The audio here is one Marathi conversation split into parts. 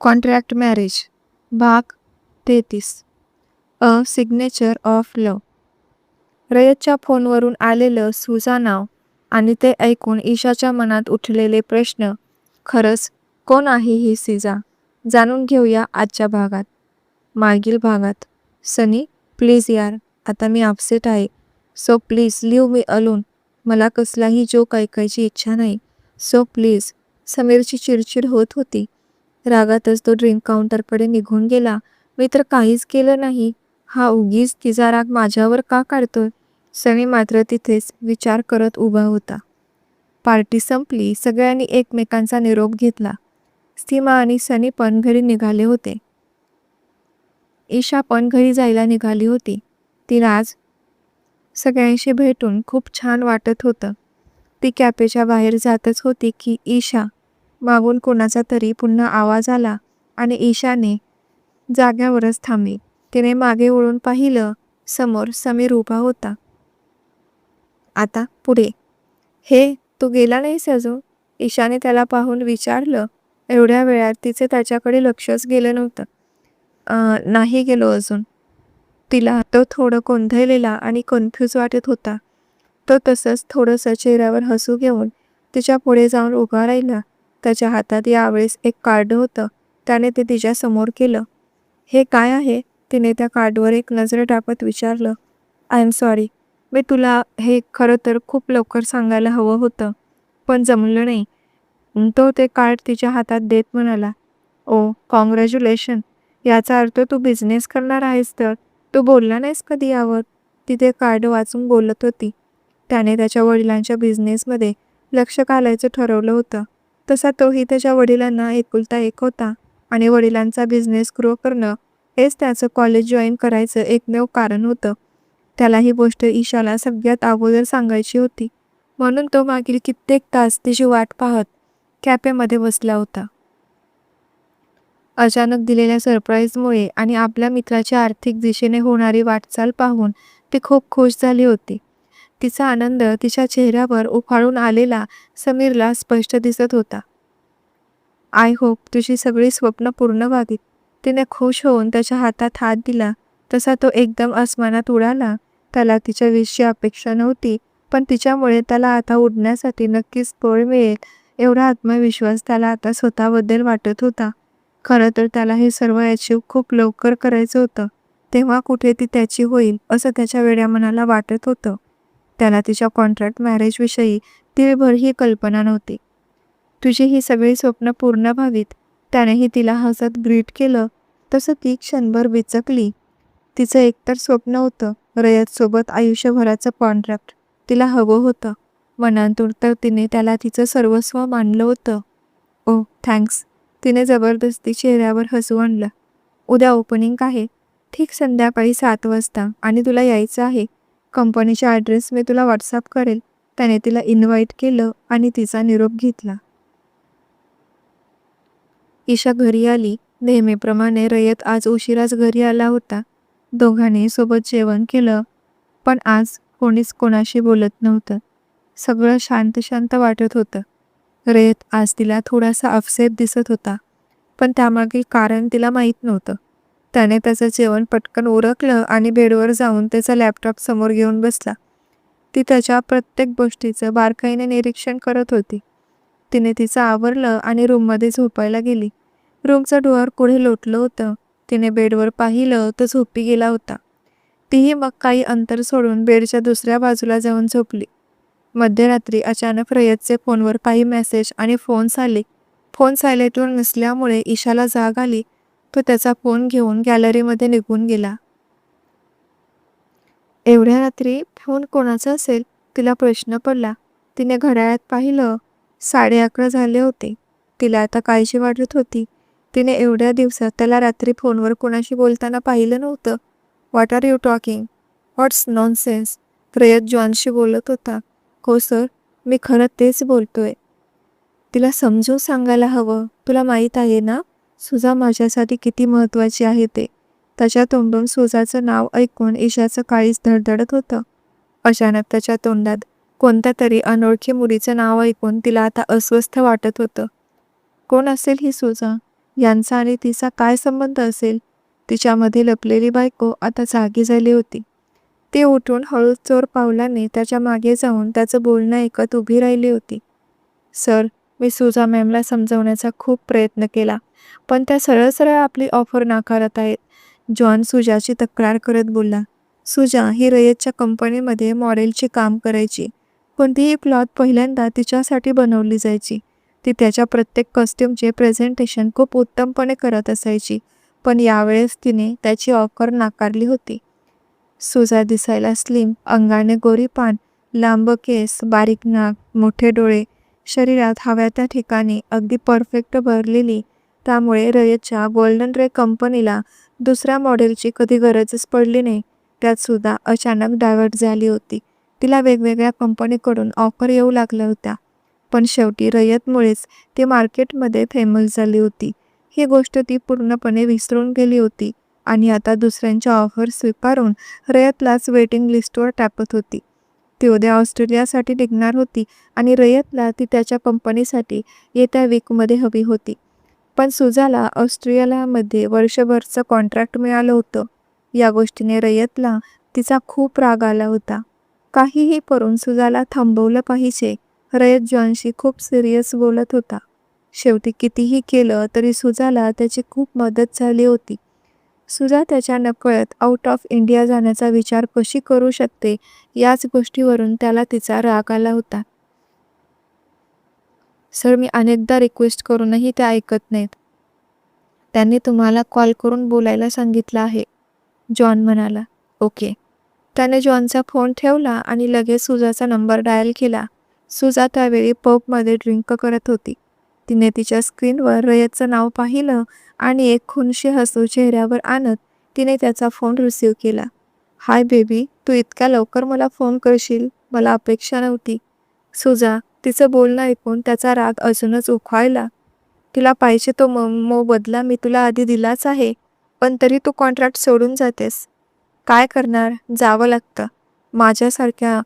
कॉन्ट्रॅक्ट मॅरेज भाग 33 अ सिग्नेचर ऑफ लव्ह. रयतच्या फोनवरून आलेलं सुजा नाव आणि ते ऐकून ईशाच्या मनात उठलेले प्रश्न. खरंच कोण आहे ही सिजा? जाणून घेऊया आजच्या भागात. मागील भागात. सनी प्लीज यार, आता मी अपसेट आहे, so please leave me alone. मला कसलाही जोक ऐकायची इच्छा नाही, सो प्लीज. समीरची चिडचिड होत होती. रागातच तो ड्रिंक काउंटरकडे निघून गेला. मी तर काहीच केलं नाही, हा उगीच तिचा राग माझ्यावर का काढतोय? सनी मात्र तिथेच विचार करत उभा होता. पार्टी संपली. सगळ्यांनी एकमेकांचा निरोप घेतला. सीमा आणि सनी पण घरी निघाले होते. ईशा पण घरी जायला निघाली होती. तिला आज सगळ्यांशी भेटून खूप छान वाटत होतं. ती कॅफेच्या बाहेर जातच होती की ईशा मागून कोणाचा तरी पुन्हा आवाज आला आणि ईशाने जाग्यावरच थांबली. तिने मागे वळून पाहिलं. समोर समीर उभा होता. आता पुढे. हे तू गेला नाहीस अजून? ईशाने त्याला पाहून विचारलं. एवढ्या वेळात तिचे त्याच्याकडे लक्षच गेलं नव्हतं. नाही गेलो अजून. तिला तो थोडं गोंधळलेला आणि कन्फ्यूज वाटत होता. तो तसंच थोडंसं चेहऱ्यावर हसू घेऊन तिच्या पुढे जाऊन उभा राहिला. त्याच्या हातात यावेळेस एक कार्ड होतं. त्याने ते तिच्या समोर केलं. हे काय आहे? तिने त्या कार्डवर एक नजर टाकत विचारलं. आय एम सॉरी, मी तुला हे खरं तर खूप लवकर सांगायला हवं होतं, पण जमलं नाही. तो ते कार्ड तिच्या हातात देत म्हणाला. ओ कॉंग्रॅच्युलेशन. याचा अर्थ तू बिझनेस करणार आहेस तर? तू बोलला नाहीस कधी यावर? ती ते कार्ड वाचून बोलत होती. त्याने त्याच्या वडिलांच्या बिझनेसमध्ये लक्ष घालायचं ठरवलं होतं. तसा तोही त्याच्या वडिलांना एकुलता एक होता आणि वडिलांचा बिझनेस ग्रो करणं हेच त्याचं कॉलेज जॉईन करायचं एकमेव कारण होतं. त्याला ही गोष्ट ईशाला सगळ्यात अगोदर सांगायची होती, म्हणून तो मागील कित्येक तास तिची वाट पाहत कॅफेमध्ये बसला होता. अचानक दिलेल्या सरप्राईजमुळे आणि आपल्या मित्राच्या आर्थिक दिशेने होणारी वाटचाल पाहून ती खूप खुश झाली होती. तिचा आनंद तिच्या चेहऱ्यावर उफाळून आलेला समीरला स्पष्ट दिसत होता. आय होप तुझी सगळी स्वप्न पूर्ण व्हावीत. तिने खुश होऊन त्याच्या हातात हात दिला. तसा तो एकदम आसमानात उडाला. त्याला तिच्या विषयी अपेक्षा नव्हती, पण तिच्यामुळे त्याला आता उडण्यासाठी नक्कीच बळ मिळेल एवढा आत्मविश्वास त्याला आता स्वतःबद्दल वाटत होता. खरं तर त्याला हे सर्व अचीव खूप लवकर करायचं होतं. तेव्हा कुठे ती त्याची होईल असं त्याच्या वेड्या मनाला वाटत होतं. त्याला तिच्या कॉन्ट्रॅक्ट मॅरेजविषयी तिळभरही कल्पना नव्हती. तुझी ही सगळी स्वप्न पूर्ण व्हावीत. त्यानेही तिला हसत ग्रीट केलं. तसं ती क्षणभर बिचकली. तिचं एकतर स्वप्न होतं, रयतसोबत आयुष्यभराचं कॉन्ट्रॅक्ट. तिला हवं होतं. मनातून तर तिने त्याला तिचं सर्वस्व मानलं होतं. ओह थँक्स. तिने जबरदस्ती चेहऱ्यावर हसू आणलं. उद्या ओपनिंग आहे, ठीक संध्याकाळी 7 वाजता, आणि तुला यायचं आहे. कंपनीचा ॲड्रेस मी तुला व्हॉट्सअप करेल. त्याने तिला इन्व्हाइट केलं आणि तिचा निरोप घेतला. ईशा घरी आली. नेहमीप्रमाणे रयत आज उशिराच घरी आला होता. दोघांनी सोबत जेवण केलं, पण आज कोणीच कोणाशी बोलत नव्हतं. सगळं शांत शांत वाटत होतं. रयत आज तिला थोडासा अपसेट दिसत होता, पण त्यामागे कारण तिला माहीत नव्हतं. त्याने त्याचं जेवण पटकन उरकलं आणि बेडवर जाऊन त्याचा लॅपटॉप समोर घेऊन बसला. ती त्याच्या प्रत्येक गोष्टीचं बारकाईने निरीक्षण करत होती. तिने तिचं आवरलं आणि रूममध्ये झोपायला गेली. रूमचं डोअर पुढे लोटलं होतं. तिने बेडवर पाहिलं तर झोपी गेला होता. तीही मग काही अंतर सोडून बेडच्या दुसऱ्या बाजूला जाऊन झोपली. मध्यरात्री अचानक रयतचे फोनवर काही मेसेज आणि फोन्स आले. फोन सायलेंटवर नसल्यामुळे ईशाला जाग आली. तो त्याचा फोन घेऊन गॅलरीमध्ये निघून गेला. एवढ्या रात्री फोन कोणाचा असेल? तिला प्रश्न पडला. तिने घड्याळात पाहिलं. 11:30 झाले होते. तिला आता काळजी वाटत होती. तिने एवढ्या दिवसात त्याला रात्री फोनवर कोणाशी बोलताना पाहिलं नव्हतं. What are you talking? What's nonsense? Rayat जॉनशी बोलत होता. हो सर, मी खरं तेच बोलतोय. तिला समजून सांगायला हवं. तुला माहीत आहे ना सुजा माझ्यासाठी किती महत्त्वाची आहे ते. त्याच्या तोंडून सुजाचं नाव ऐकून ईशाचं काळीज धडधडत होतं. अचानक त्याच्या तोंडात कोणत्या तरी अनोळखी मुलीचं नाव ऐकून तिला आता अस्वस्थ वाटत होतं. कोण असेल ही सुजा? यांचा आणि तिचा काय संबंध असेल? तिच्यामध्ये लपलेली बायको आता जागी झाली होती. ती उठून हळू चोर पावलाने त्याच्या मागे जाऊन त्याचं बोलणं ऐकत उभी राहिली होती. सर, मी सुजा मॅमला समजवण्याचा खूप प्रयत्न केला, पण त्या सरळ सरळ आपली ऑफर नाकारत आहेत. जॉन सुजाची तक्रार करत बोलला. सुजा ही रयतच्या कंपनीमध्ये मॉडेलचे काम करायची. कोणतीही क्लॉथ पहिल्यांदा तिच्यासाठी बनवली जायची. ती त्याच्या प्रत्येक कॉस्ट्यूमचे प्रेझेंटेशन खूप उत्तमपणे करत असायची, पण यावेळेस तिने त्याची ऑफर नाकारली होती. सुजा दिसायला स्लिम, अंगाने गोरीपान, लांब केस, बारीक नाक, मोठे डोळे, शरीरात हव्या त्या ठिकाणी अगदी परफेक्ट भरलेली. त्यामुळे रयतच्या गोल्डन रे कंपनीला दुसऱ्या मॉडेलची कधी गरजच पडली नाही. त्यात सुद्धा अचानक डायव्हर्ट झाली होती. तिला वेगवेगळ्या कंपनीकडून ऑफर येऊ लागल्या होत्या, पण शेवटी रयतमुळेच ती मार्केटमध्ये फेमस झाली होती. ही गोष्ट ती पूर्णपणे विसरून गेली होती आणि आता दुसऱ्यांच्या ऑफर स्वीकारून रयतलाच वेटिंग लिस्टवर टाकत होती. ती उद्या ऑस्ट्रेलियासाठी निघणार होती आणि रयतला ती त्याच्या कंपनीसाठी येत्या वीकमध्ये हवी होती. पण सुजाला ऑस्ट्रेलियामध्ये वर्षभरचं कॉन्ट्रॅक्ट मिळालं होतं. या गोष्टीने रयतला तिचा खूप राग आला होता. काहीही करून सुजाला थांबवलं पाहिजे. रयत जॉनशी खूप सिरियस बोलत होता. शेवटी कितीही केलं तरी सुजाला त्याची खूप मदत झाली होती. सुजा त्याच्या नकळत आउट ऑफ इंडिया जाण्याचा विचार कशी करू शकते, याच गोष्टीवरून त्याला तिचा राग आला होता. सर, मी अनेकदा रिक्वेस्ट करूनही ते ऐकत नाहीत. त्यांनी तुम्हाला कॉल करून बोलायला सांगितलं आहे, जॉन म्हणाला. ओके. त्याने जॉनचा फोन ठेवला आणि लगेच सुजाचा नंबर डायल केला. सुजा त्यावेळी पबमध्ये ड्रिंक करत होती. तिने तिच्या स्क्रीनवर रयतचं नाव पाहिलं आणि एक खुनशी हसू चेहऱ्यावर आणत तिने त्याचा फोन रिसीव्ह केला. हाय बेबी, तू इतक्या लवकर मला फोन करशील, मला अपेक्षा नव्हती. सुजा, तिचं बोलणं ऐकून त्याचा राग अजूनच उफाळला. तिला पाहिजे तो बदला मी तुला आधी दिलाच आहे, पण तरी तू कॉन्ट्रॅक्ट सोडून जातेस. काय करणार, जावं लागतं. माझ्यासारख्या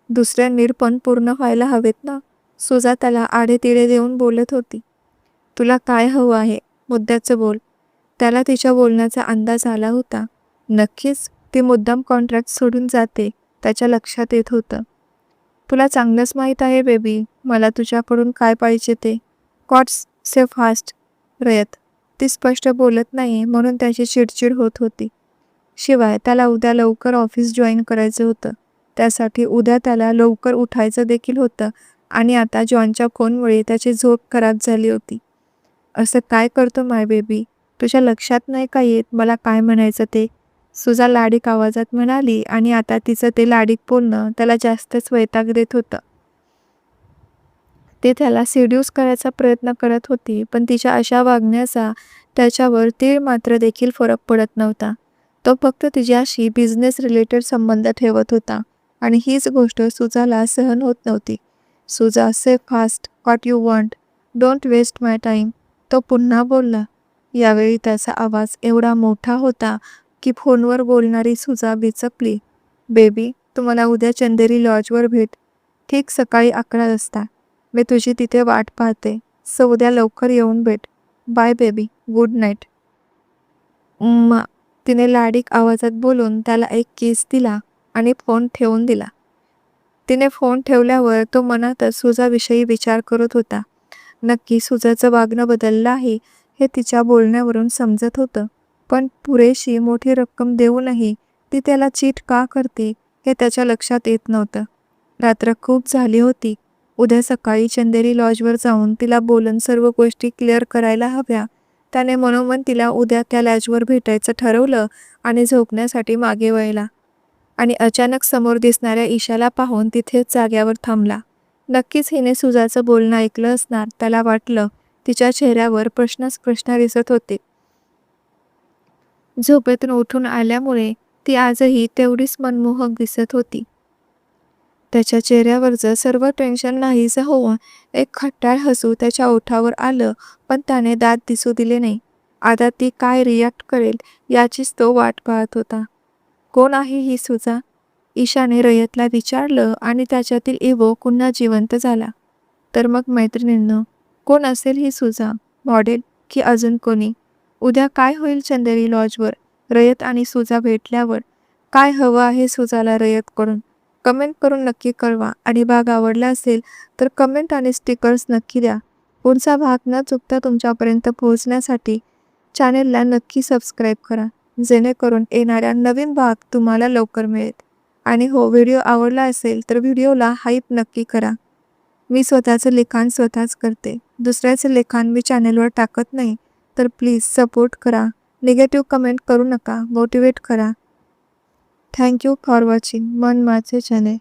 दुसऱ्या नीड पण पूर्ण व्हायला हवेत ना. सुजा त्याला आडेतिडे देऊन बोलत होती. तुला काय हवं आहे, मुद्द्याचं बोल. त्याला तिच्या बोलण्याचा अंदाज आला होता. नक्कीच ती मुद्दाम कॉन्ट्रॅक्ट सोडून जाते, त्याच्या लक्षात येत होतं. तुला चांगलंच माहीत आहे बेबी, मला तुझ्याकडून काय पाहिजे ते. गॉड्स से फास्ट. रयत, ती स्पष्ट बोलत नाही म्हणून त्याची चिडचिड होत होती. शिवाय त्याला उद्या लवकर ऑफिस जॉईन करायचं होतं. त्यासाठी उद्या त्याला लवकर उठायचं देखील होतं आणि आता जॉनच्या फोनमुळे त्याची झोप खराब झाली होती. असं काय करतो माय बेबी, तुझ्या लक्षात नाही का येत मला काय म्हणायचं ते, सुजा लाडीक आवाजात म्हणाली आणि आता तिचं ते लाडीक बोलणं त्याला जास्तच वैताग देत होतं. ते त्याला सिड्यूस करायचा प्रयत्न करत होती, पण तिच्या अशा वागण्याचा त्याच्यावर तीळ मात्र देखील फरक पडत नव्हता. तो फक्त तिच्याशी बिझनेस रिलेटेड संबंध ठेवत होता आणि हीच गोष्ट सुजाला सहन होत नव्हती. Suja, say fast what you want, don't waste my time. तो पुन्हा बोलला. यावेळी त्याचा आवाज एवढा मोठा होता की फोनवर बोलणारी सुजा बिचकली. बेबी, तू मला उद्या चंदेरी लॉजवर भेट, ठीक सकाळी 11 वाजता. मी तुझी तिथे वाट पाहते. सो उद्या लवकर येऊन भेट. Bye baby, good night. तिने लाडीक आवाजात बोलून त्याला एक किस दिला आणि फोन ठेवून दिला. तिने फोन ठेवल्यावर तो मनातच सुजाविषयी विचार करत होता. नक्की सुजाचं वागणं बदललं आहे हे तिच्या बोलण्यावरून समजत होतं, पण पुरेशी मोठी रक्कम देऊनही ती त्याला चीट का करते हे त्याच्या लक्षात येत नव्हतं. रात्र खूप झाली होती. उद्या सकाळी चंदेरी लॉजवर जाऊन तिला बोलून सर्व गोष्टी क्लिअर करायला हव्या. त्याने मनोमन तिला उद्या त्या लॉजवर भेटायचं ठरवलं आणि झोपण्यासाठी मागे वळला आणि अचानक समोर दिसणाऱ्या ईशाला पाहून तिथेच जाग्यावर थांबला. नक्कीच हिने सुजाचं बोलणं ऐकलं असणार, त्याला वाटलं. तिच्या चेहऱ्यावर प्रश्नच प्रश्न दिसत होते. झोपेतून उठून आल्यामुळे ती आजही तेवढीच मनमोहक दिसत होती. त्याच्या चेहऱ्यावरचं सर्व टेन्शन नाहीसं होऊन एक खट्टाळ हसू त्याच्या ओठावर आलं, पण त्याने दात दिसू दिले नाही. आता ती काय रिॲक्ट करेल याचीच तो वाट पाहत होता. कोण आहे ही सुजा? ईशाने रयतला विचारलं आणि त्याच्यातील इगो पुन्हा जिवंत झाला. तर मग मैत्रिणींनो, कोण असेल ही सुजा? मॉडेल की अजून कोणी? उद्या काय होईल चंदेरी लॉजवर? रयत आणि सुजा भेटल्यावर काय हवं आहे सुजाला रयतकडून? कमेंट करून नक्की कळवा आणि भाग आवडला असेल तर कमेंट आणि स्टिकर्स नक्की द्या. पुढचा भाग न चुकता तुमच्यापर्यंत पोहोचण्यासाठी चॅनेलला नक्की सबस्क्राईब करा, जेणेकरून येणाऱ्या नवीन भाग तुम्हाला लवकर मिळेल. आणि हो, व्हिडिओ आवडला असेल तर व्हिडिओला हाईप नक्की करा. मी स्वतःचं लिखाण स्वतःच करते, दुसऱ्याचं लिखाण मी चॅनेलवर टाकत नाही. तर प्लीज सपोर्ट करा. निगेटिव्ह कमेंट करू नका, मोटिवेट करा. थँक यू फॉर वॉचिंग मन माझे चॅनेल.